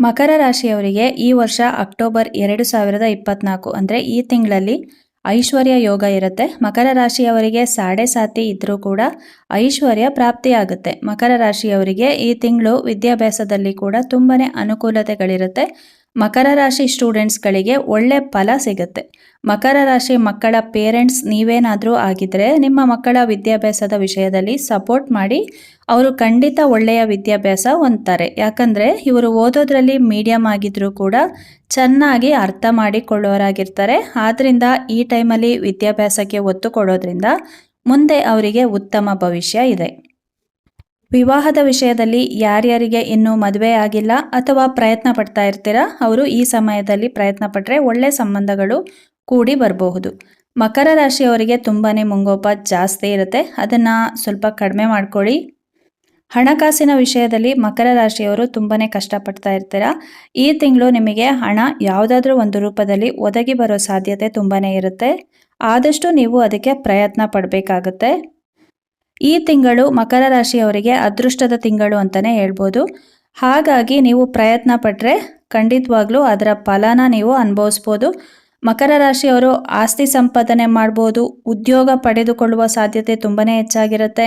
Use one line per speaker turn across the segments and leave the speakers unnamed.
ಮಕರ ರಾಶಿಯವರಿಗೆ ಈ ವರ್ಷ ಅಕ್ಟೋಬರ್ 2024 ಅಂದರೆ ಈ ತಿಂಗಳಲ್ಲಿ ಐಶ್ವರ್ಯ ಯೋಗ ಇರುತ್ತೆ. ಮಕರ ರಾಶಿಯವರಿಗೆ ಸಾಡೆ ಸಾತಿ ಇದ್ರೂ ಕೂಡ ಐಶ್ವರ್ಯ ಪ್ರಾಪ್ತಿಯಾಗುತ್ತೆ. ಮಕರ ರಾಶಿಯವರಿಗೆ ಈ ತಿಂಗಳು ವಿದ್ಯಾಭ್ಯಾಸದಲ್ಲಿ ಕೂಡ ತುಂಬಾನೇ ಅನುಕೂಲತೆಗಳಿರುತ್ತೆ. ಮಕರ ರಾಶಿ ಸ್ಟೂಡೆಂಟ್ಸ್ಗಳಿಗೆ ಒಳ್ಳೆ ಫಲ ಸಿಗುತ್ತೆ. ಮಕರ ರಾಶಿ ಮಕ್ಕಳ ಪೇರೆಂಟ್ಸ್ ನೀವೇನಾದರೂ ಆಗಿದ್ರೆ ನಿಮ್ಮ ಮಕ್ಕಳ ವಿದ್ಯಾಭ್ಯಾಸದ ವಿಷಯದಲ್ಲಿ ಸಪೋರ್ಟ್ ಮಾಡಿ. ಅವರು ಖಂಡಿತ ಒಳ್ಳೆಯ ವಿದ್ಯಾಭ್ಯಾಸ ಹೊಂದ್ತಾರೆ. ಯಾಕಂದರೆ ಇವರು ಓದೋದ್ರಲ್ಲಿ ಮೀಡಿಯಮ್ ಆಗಿದ್ರೂ ಕೂಡ ಚೆನ್ನಾಗಿ ಅರ್ಥ ಮಾಡಿಕೊಳ್ಳೋರಾಗಿರ್ತಾರೆ. ಆದ್ದರಿಂದ ಈ ಟೈಮಲ್ಲಿ ವಿದ್ಯಾಭ್ಯಾಸಕ್ಕೆ ಒತ್ತು ಕೊಡೋದ್ರಿಂದ ಮುಂದೆ ಅವರಿಗೆ ಉತ್ತಮ ಭವಿಷ್ಯ ಇದೆ. ವಿವಾಹದ ವಿಷಯದಲ್ಲಿ ಯಾರ್ಯಾರಿಗೆ ಇನ್ನೂ ಮದುವೆ ಆಗಿಲ್ಲ ಅಥವಾ ಪ್ರಯತ್ನ ಪಡ್ತಾ ಇರ್ತೀರಾ, ಅವರು ಈ ಸಮಯದಲ್ಲಿ ಪ್ರಯತ್ನ ಪಟ್ಟರೆ ಒಳ್ಳೆ ಸಂಬಂಧಗಳು ಕೂಡಿ ಬರಬಹುದು. ಮಕರ ರಾಶಿಯವರಿಗೆ ತುಂಬಾನೇ ಮುಂಗೋಪ ಜಾಸ್ತಿ ಇರುತ್ತೆ, ಅದನ್ನು ಸ್ವಲ್ಪ ಕಡಿಮೆ ಮಾಡ್ಕೊಳ್ಳಿ. ಹಣಕಾಸಿನ ವಿಷಯದಲ್ಲಿ ಮಕರ ರಾಶಿಯವರು ತುಂಬಾನೇ ಕಷ್ಟಪಡ್ತಾ ಇರ್ತೀರಾ. ಈ ತಿಂಗಳು ನಿಮಗೆ ಹಣ ಯಾವುದಾದ್ರೂ ಒಂದು ರೂಪದಲ್ಲಿ ಒದಗಿ ಬರೋ ಸಾಧ್ಯತೆ ತುಂಬಾನೇ ಇರುತ್ತೆ. ಆದಷ್ಟು ನೀವು ಅದಕ್ಕೆ ಪ್ರಯತ್ನ ಪಡಬೇಕಾಗುತ್ತೆ. ಈ ತಿಂಗಳು ಮಕರ ರಾಶಿಯವರಿಗೆ ಅದೃಷ್ಟದ ತಿಂಗಳು ಅಂತಲೇ ಹೇಳ್ಬೋದು. ಹಾಗಾಗಿ ನೀವು ಪ್ರಯತ್ನ ಪಟ್ಟರೆ ಖಂಡಿತವಾಗ್ಲೂ ಅದರ ಫಲನ ನೀವು ಅನುಭವಿಸ್ಬೋದು. ಮಕರ ರಾಶಿಯವರು ಆಸ್ತಿ ಸಂಪಾದನೆ ಮಾಡ್ಬೋದು. ಉದ್ಯೋಗ ಪಡೆದುಕೊಳ್ಳುವ ಸಾಧ್ಯತೆ ತುಂಬಾನೇ ಹೆಚ್ಚಾಗಿರುತ್ತೆ.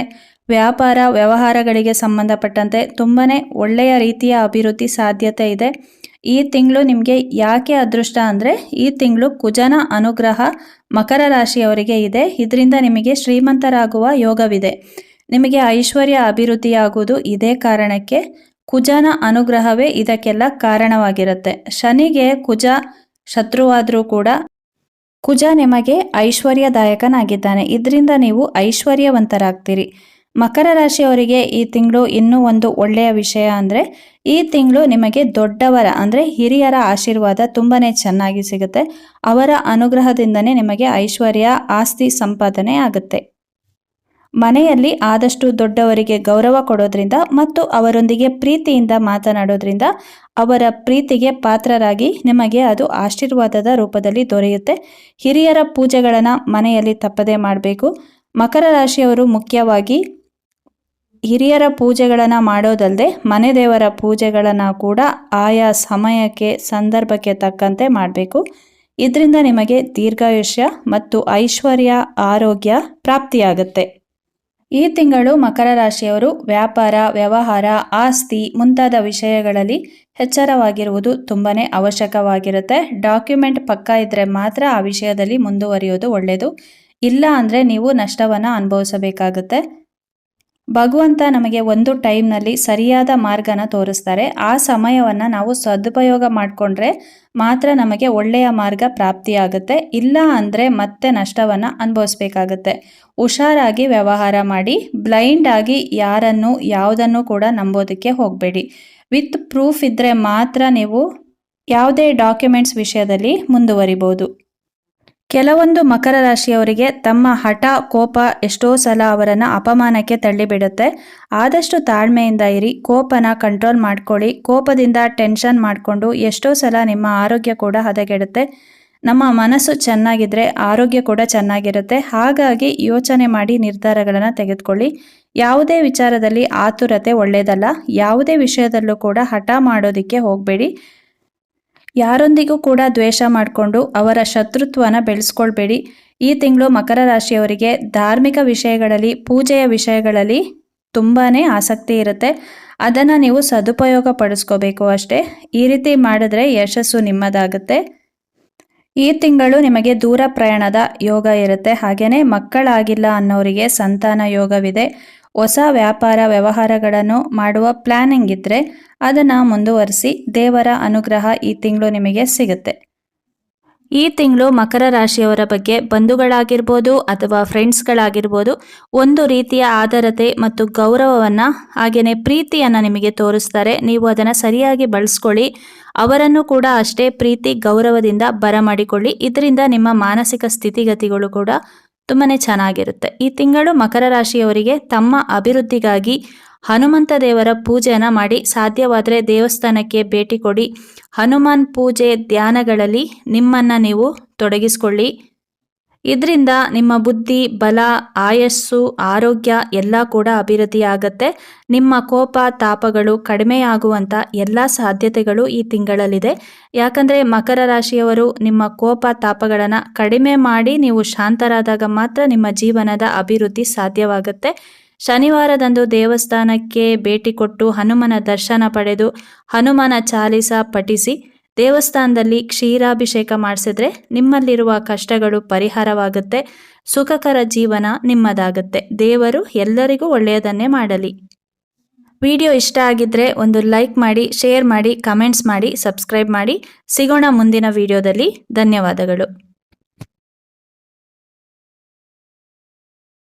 ವ್ಯಾಪಾರ ವ್ಯವಹಾರಗಳಿಗೆ ಸಂಬಂಧಪಟ್ಟಂತೆ ತುಂಬಾನೇ ಒಳ್ಳೆಯ ರೀತಿಯ ಅಭಿವೃದ್ಧಿ ಸಾಧ್ಯತೆ ಇದೆ. ಈ ತಿಂಗಳು ನಿಮಗೆ ಯಾಕೆ ಅದೃಷ್ಟ ಅಂದರೆ ಈ ತಿಂಗಳು ಕುಜನ ಅನುಗ್ರಹ ಮಕರ ರಾಶಿಯವರಿಗೆ ಇದೆ. ಇದರಿಂದ ನಿಮಗೆ ಶ್ರೀಮಂತರಾಗುವ ಯೋಗವಿದೆ. ನಿಮಗೆ ಐಶ್ವರ್ಯ ಅಭಿವೃದ್ಧಿಯಾಗುವುದು ಇದೇ ಕಾರಣಕ್ಕೆ. ಕುಜನ ಅನುಗ್ರಹವೇ ಇದಕ್ಕೆಲ್ಲ ಕಾರಣವಾಗಿರುತ್ತೆ. ಶನಿಗೆ ಕುಜ ಶತ್ರುವಾದರೂ ಕೂಡ ಕುಜ ನಿಮಗೆ ಐಶ್ವರ್ಯದಾಯಕನಾಗಿದ್ದಾನೆ. ಇದರಿಂದ ನೀವು ಐಶ್ವರ್ಯವಂತರಾಗ್ತೀರಿ. ಮಕರ ರಾಶಿಯವರಿಗೆ ಈ ತಿಂಗಳು ಇನ್ನೂ ಒಂದು ಒಳ್ಳೆಯ ವಿಷಯ ಅಂದರೆ ಈ ತಿಂಗಳು ನಿಮಗೆ ದೊಡ್ಡವರ ಅಂದರೆ ಹಿರಿಯರ ಆಶೀರ್ವಾದ ತುಂಬಾನೇ ಚೆನ್ನಾಗಿ ಸಿಗುತ್ತೆ. ಅವರ ಅನುಗ್ರಹದಿಂದನೇ ನಿಮಗೆ ಐಶ್ವರ್ಯ ಆಸ್ತಿ ಸಂಪಾದನೆ ಆಗುತ್ತೆ. ಮನೆಯಲ್ಲಿ ಆದಷ್ಟು ದೊಡ್ಡವರಿಗೆ ಗೌರವ ಕೊಡೋದ್ರಿಂದ ಮತ್ತು ಅವರೊಂದಿಗೆ ಪ್ರೀತಿಯಿಂದ ಮಾತನಾಡೋದ್ರಿಂದ ಅವರ ಪ್ರೀತಿಗೆ ಪಾತ್ರರಾಗಿ ನಿಮಗೆ ಅದು ಆಶೀರ್ವಾದದ ರೂಪದಲ್ಲಿ ದೊರೆಯುತ್ತೆ. ಹಿರಿಯರ ಪೂಜೆಗಳನ್ನು ಮನೆಯಲ್ಲಿ ತಪ್ಪದೇ ಮಾಡಬೇಕು. ಮಕರ ರಾಶಿಯವರು ಮುಖ್ಯವಾಗಿ ಹಿರಿಯರ ಪೂಜೆಗಳನ್ನು ಮಾಡೋದಲ್ಲದೆ ಮನೆ ದೇವರ ಪೂಜೆಗಳನ್ನು ಕೂಡ ಆಯಾ ಸಮಯಕ್ಕೆ ಸಂದರ್ಭಕ್ಕೆ ತಕ್ಕಂತೆ ಮಾಡಬೇಕು. ಇದರಿಂದ ನಿಮಗೆ ದೀರ್ಘಾಯುಷ್ಯ ಮತ್ತು ಐಶ್ವರ್ಯ ಆರೋಗ್ಯ ಪ್ರಾಪ್ತಿಯಾಗುತ್ತೆ. ಈ ತಿಂಗಳು ಮಕರ ರಾಶಿಯವರು ವ್ಯಾಪಾರ ವ್ಯವಹಾರ ಆಸ್ತಿ ಮುಂತಾದ ವಿಷಯಗಳಲ್ಲಿ ಎಚ್ಚರವಾಗಿರುವುದು ತುಂಬಾನೇ ಅವಶ್ಯಕವಾಗಿರುತ್ತೆ. ಡಾಕ್ಯುಮೆಂಟ್ ಪಕ್ಕಾ ಇದ್ದರೆ ಮಾತ್ರ ಆ ವಿಷಯದಲ್ಲಿ ಮುಂದುವರಿಯೋದು ಒಳ್ಳೆಯದು. ಇಲ್ಲ ಅಂದರೆ ನೀವು ನಷ್ಟವನ್ನು ಅನುಭವಿಸಬೇಕಾಗುತ್ತೆ. ಭಗವಂತ ನಮಗೆ ಒಂದು ಟೈಮ್ನಲ್ಲಿ ಸರಿಯಾದ ಮಾರ್ಗನ ತೋರಿಸ್ತಾರೆ. ಆ ಸಮಯವನ್ನು ನಾವು ಸದುಪಯೋಗ ಮಾಡಿಕೊಂಡ್ರೆ ಮಾತ್ರ ನಮಗೆ ಒಳ್ಳೆಯ ಮಾರ್ಗ ಪ್ರಾಪ್ತಿಯಾಗುತ್ತೆ. ಇಲ್ಲ ಅಂದರೆ ಮತ್ತೆ ನಷ್ಟವನ್ನು ಅನುಭವಿಸ್ಬೇಕಾಗತ್ತೆ. ಹುಷಾರಾಗಿ ವ್ಯವಹಾರ ಮಾಡಿ. ಬ್ಲೈಂಡ್ ಆಗಿ ಯಾರನ್ನು ಯಾವುದನ್ನು ಕೂಡ ನಂಬೋದಕ್ಕೆ ಹೋಗಬೇಡಿ. ವಿತ್ ಪ್ರೂಫ್ ಇದ್ದರೆ ಮಾತ್ರ ನೀವು ಯಾವುದೇ ಡಾಕ್ಯುಮೆಂಟ್ಸ್ ವಿಷಯದಲ್ಲಿ ಮುಂದುವರಿಬೋದು. ಕೆಲವೊಂದು ಮಕರ ರಾಶಿಯವರಿಗೆ ತಮ್ಮ ಹಠ ಕೋಪ ಎಷ್ಟೋ ಸಲ ಅವರನ್ನು ಅಪಮಾನಕ್ಕೆ ತಳ್ಳಿಬಿಡುತ್ತೆ. ಆದಷ್ಟು ತಾಳ್ಮೆಯಿಂದ ಇರಿ. ಕೋಪನ ಕಂಟ್ರೋಲ್ ಮಾಡ್ಕೊಳ್ಳಿ. ಕೋಪದಿಂದ ಟೆನ್ಷನ್ ಮಾಡಿಕೊಂಡು ಎಷ್ಟೋ ಸಲ ನಿಮ್ಮ ಆರೋಗ್ಯ ಕೂಡ ಹದಗೆಡುತ್ತೆ. ನಮ್ಮ ಮನಸ್ಸು ಚೆನ್ನಾಗಿದ್ದರೆ ಆರೋಗ್ಯ ಕೂಡ ಚೆನ್ನಾಗಿರುತ್ತೆ. ಹಾಗಾಗಿ ಯೋಚನೆ ಮಾಡಿ ನಿರ್ಧಾರಗಳನ್ನು ತೆಗೆದುಕೊಳ್ಳಿ. ಯಾವುದೇ ವಿಚಾರದಲ್ಲಿ ಆತುರತೆ ಒಳ್ಳೆಯದಲ್ಲ. ಯಾವುದೇ ವಿಷಯದಲ್ಲೂ ಕೂಡ ಹಠ ಮಾಡೋದಕ್ಕೆ ಹೋಗಬೇಡಿ. ಯಾರೊಂದಿಗೂ ಕೂಡ ದ್ವೇಷ ಮಾಡಿಕೊಂಡು ಅವರ ಶತ್ರುತ್ವನ ಬೆಳೆಸ್ಕೊಳ್ಬೇಡಿ. ಈ ತಿಂಗಳು ಮಕರ ರಾಶಿಯವರಿಗೆ ಧಾರ್ಮಿಕ ವಿಷಯಗಳಲ್ಲಿ ಪೂಜೆಯ ವಿಷಯಗಳಲ್ಲಿ ತುಂಬಾ ಆಸಕ್ತಿ ಇರುತ್ತೆ. ಅದನ್ನು ನೀವು ಸದುಪಯೋಗ ಪಡಿಸ್ಕೋಬೇಕು ಅಷ್ಟೇ. ಈ ರೀತಿ ಮಾಡಿದ್ರೆ ಯಶಸ್ಸು ನಿಮ್ಮದಾಗುತ್ತೆ. ಈ ತಿಂಗಳು ನಿಮಗೆ ದೂರ ಪ್ರಯಾಣದ ಯೋಗ ಇರುತ್ತೆ. ಹಾಗೆಯೇ ಮಕ್ಕಳಾಗಿಲ್ಲ ಅನ್ನೋರಿಗೆ ಸಂತಾನ ಯೋಗವಿದೆ. ಹೊಸ ವ್ಯಾಪಾರ ವ್ಯವಹಾರಗಳನ್ನು ಮಾಡುವ ಪ್ಲಾನಿಂಗ್ ಇದ್ದರೆ ಅದನ್ನು ಮುಂದುವರಿಸಿ. ದೇವರ ಅನುಗ್ರಹ ಈ ತಿಂಗಳು ನಿಮಗೆ ಸಿಗುತ್ತೆ. ಈ ತಿಂಗಳು ಮಕರ ರಾಶಿಯವರ ಬಗ್ಗೆ ಬಂಧುಗಳಾಗಿರ್ಬೋದು ಅಥವಾ ಫ್ರೆಂಡ್ಸ್ಗಳಾಗಿರ್ಬೋದು ಒಂದು ರೀತಿಯ ಆದರತೆ ಮತ್ತು ಗೌರವವನ್ನು ಹಾಗೆಯೇ ಪ್ರೀತಿಯನ್ನು ನಿಮಗೆ ತೋರಿಸ್ತಾರೆ. ನೀವು ಅದನ್ನು ಸರಿಯಾಗಿ ಬಳಸ್ಕೊಳ್ಳಿ. ಅವರನ್ನು ಕೂಡ ಅಷ್ಟೇ ಪ್ರೀತಿ ಗೌರವದಿಂದ ಬರಮಾಡಿಕೊಳ್ಳಿ. ಇದರಿಂದ ನಿಮ್ಮ ಮಾನಸಿಕ ಸ್ಥಿತಿಗತಿಗಳು ಕೂಡ ತುಂಬಾ ಚೆನ್ನಾಗಿರುತ್ತೆ. ಈ ತಿಂಗಳು ಮಕರ ರಾಶಿಯವರಿಗೆ ತಮ್ಮ ಅಭಿವೃದ್ಧಿಗಾಗಿ ಹನುಮಂತ ದೇವರ ಪೂಜೆಯನ್ನು ಮಾಡಿ. ಸಾಧ್ಯವಾದರೆ ದೇವಸ್ಥಾನಕ್ಕೆ ಭೇಟಿ ಕೊಡಿ. ಹನುಮಾನ್ ಪೂಜೆ ಧ್ಯಾನಗಳಲ್ಲಿ ನಿಮ್ಮನ್ನು ನೀವು ತೊಡಗಿಸ್ಕೊಳ್ಳಿ. ಇದರಿಂದ ನಿಮ್ಮ ಬುದ್ಧಿ, ಬಲ, ಆಯಸ್ಸು, ಆರೋಗ್ಯ ಎಲ್ಲ ಕೂಡ ಅಭಿವೃದ್ಧಿಯಾಗತ್ತೆ. ನಿಮ್ಮ ಕೋಪ, ತಾಪಗಳು ಕಡಿಮೆಯಾಗುವಂಥ ಎಲ್ಲ ಸಾಧ್ಯತೆಗಳು ಈ ತಿಂಗಳಲ್ಲಿದೆ. ಯಾಕಂದರೆ ಮಕರ ರಾಶಿಯವರು ನಿಮ್ಮ ಕೋಪ, ತಾಪಗಳನ್ನು ಕಡಿಮೆ ಮಾಡಿ ನೀವು ಶಾಂತರಾದಾಗ ಮಾತ್ರ ನಿಮ್ಮ ಜೀವನದ ಅಭಿವೃದ್ಧಿ ಸಾಧ್ಯವಾಗುತ್ತೆ. ಶನಿವಾರದಂದು ದೇವಸ್ಥಾನಕ್ಕೆ ಭೇಟಿ ಕೊಟ್ಟು ಹನುಮನ ದರ್ಶನ ಪಡೆದು ಹನುಮನ ಚಾಲಿಸ ಪಠಿಸಿ ದೇವಸ್ಥಾನದಲ್ಲಿ ಕ್ಷೀರಾಭಿಷೇಕ ಮಾಡಿಸಿದ್ರೆ ನಿಮ್ಮಲ್ಲಿರುವ ಕಷ್ಟಗಳು ಪರಿಹಾರವಾಗುತ್ತೆ. ಸುಖಕರ ಜೀವನ ನಿಮ್ಮದಾಗುತ್ತೆ. ದೇವರು ಎಲ್ಲರಿಗೂ ಒಳ್ಳೆಯದನ್ನೇ ಮಾಡಲಿ. ವಿಡಿಯೋ ಇಷ್ಟ ಆಗಿದ್ರೆ ಒಂದು ಲೈಕ್ ಮಾಡಿ, ಶೇರ್ ಮಾಡಿ, ಕಮೆಂಟ್ಸ್ ಮಾಡಿ, ಸಬ್ಸ್ಕ್ರೈಬ್ ಮಾಡಿ. ಸಿಗೋಣ ಮುಂದಿನ ವಿಡಿಯೋದಲ್ಲಿ. ಧನ್ಯವಾದಗಳು.